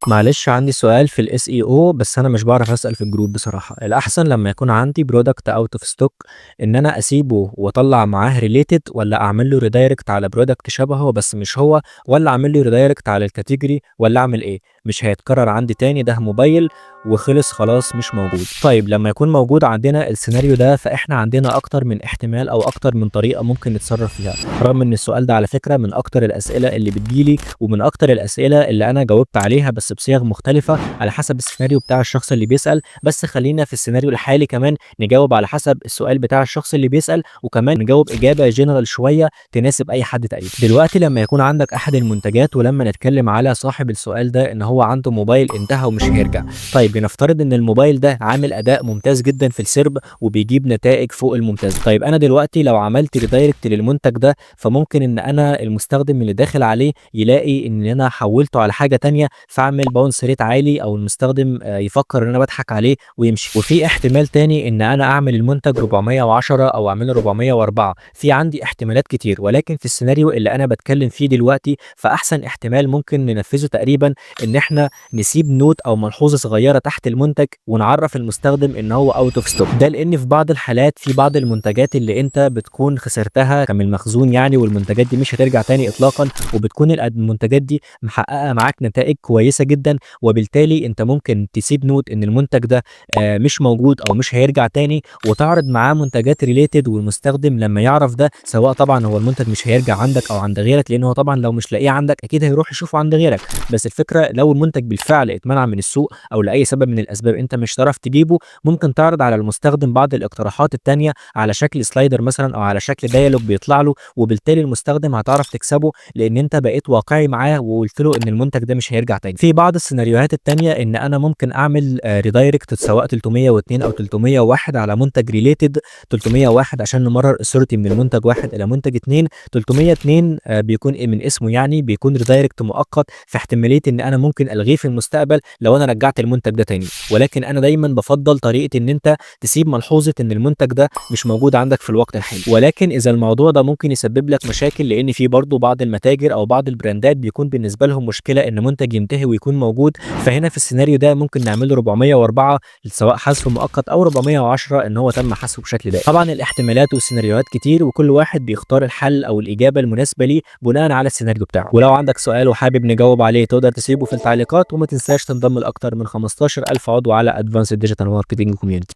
معلش عندي سؤال في ال SEO بس أنا مش باعرف أسأل في الجروب بصراحة، الأحسن لمّا يكون عندي product out of stock إن أنا أسيبه وأطلّع معاه related والّا أعمل له redirect على product شبهه بس مش هو، والّا أعمل له redirect على الcategory والّا أعمل إيه؟ مش هيتكرر عندي تاني، ده موبايل وخلص خلاص مش موجود. طيب لمّا يكون موجود عندنا السيناريو ده فإحنا عندنا أكتر من احتمال أو أكتر من طريقة ممكن نتصرّف فيها، رغم إن السؤال ده على فكرة من أكتر الأسئلة اللي بتيجي لي ومن أكتر الأسئلة اللي أنا جاوبت عليها بس بصيغ مختلفة على حسب السيناريو بتاع الشخص اللي بيسأل، بس خلّينا في السيناريو الحالي كمان نجاوب على حسب السؤال بتاع الشخص اللي بيسأل، وكمان نجاوب إجابة general شوية تناسب أي حد تقريبًا. دلوقتي لمّا يكون عندك أحد المنتجات ولمّا نتكلم على صاحب السؤال ده إن هو عنده موبايل انتهى ومش هيرجع، طيب لنفترض إن الموبايل ده عامل أداء ممتاز جدًا في السِرب وبيجيب نتائج فوق الممتاز، طيب أنا دلوقتي لو عملت redirect للمنتج ده فممكن إن أنا المستخدم اللي داخل عليه يلاقي إن أنا حوّلته على حاجة تانية، فاعمل bounce rate عالي أو المستخدم يفكّر إن أنا باضحك عليه ويمشي. وفي احتمال تاني إن أنا أعمل المنتج 410 أو أعمله 404، في عندي احتمالات كتير، ولكن في السيناريو اللي أنا باتكلّم فيه دلوقتي، فأحسن احتمال ممكن ننفّذه تقريبًا إن إحنا نسيب نوت أو ملحوظة صغيّرة تحت المنتج ونعرّف المستخدم إن هو out of stock، ده لإن في بعض الحالات في بعض المنتجات اللي أنت بتكون خسرتها من المخزون يعني والمنتجات دي مش هترجع تاني إطلاقًا، وبتكون المنتجات دي محققة معاك نتائج كويسة جدًا، وبالتالي أنت ممكن تسيب نوت إن المنتج ده مش موجود أو مش هيرجع تاني، وتعرض معاه منتجات related والمستخدم لمّا يعرف ده، سواء طبعًا هو المنتج مش هيرجع عندك أو عند غيرك، لأن هو طبعًا لو مش لاقيه عندك أكيد هيروح يشوفه عند غيرك، بس الفكرة لو المنتج بالفعل اتمنع من السوق أو لأي سبب من الأسباب أنت مش هتعرف تجيبه، ممكن تعرض على المستخدم بعض الاقتراحات التانية على شكل slider مثلًا أو على شكل dialog بيطلع له، وبالتالي المستخدم هتعرف تكسبه لإن أنت بقيت واقعي معاه وقُلت له إن المنتج ده مش هيرجع تاني. في بعض السيناريوهات التانية إن أنا ممكن أعمل redirect سواء 302 أو 301 على منتج related، 301 عشان نمرر authority من المنتج 1 إلى منتج 2، 302 بيكون من اسمه يعني بيكون redirect مؤقت في احتمالية إن أنا ممكن ألغيه في المستقبل لو أنا رجعت المنتج ده تاني، ولكن أنا دايمًا بافضّل طريقة إن أنت تسيب ملحوظة إن المنتج ده مش موجود عندك في الوقت الحالي، ولكن إذا الموضوع ده ممكن يسبب لك مشاكل لإن في برضه بعض المتاجر أو بعض البراندات بيكون بالنسبة لهم مشكلة إن منتج ينتهي ويكون موجود، فهنا في السيناريو ده ممكن نعمل له 404 سواء حذف مؤقت أو 410 إن هو تم حذفه بشكل دائم. طبعًا الاحتمالات والسيناريوهات كتير وكل واحد بيختار الحل أو الإجابة المناسبة ليه بناءً على السيناريو بتاعه، ولو عندك سؤال وحابب نجاوب عليه تقدر تسيبه في التعليقات، وما تنساش تنضم لأكتر من 15,000 عضو على advanced digital marketing community.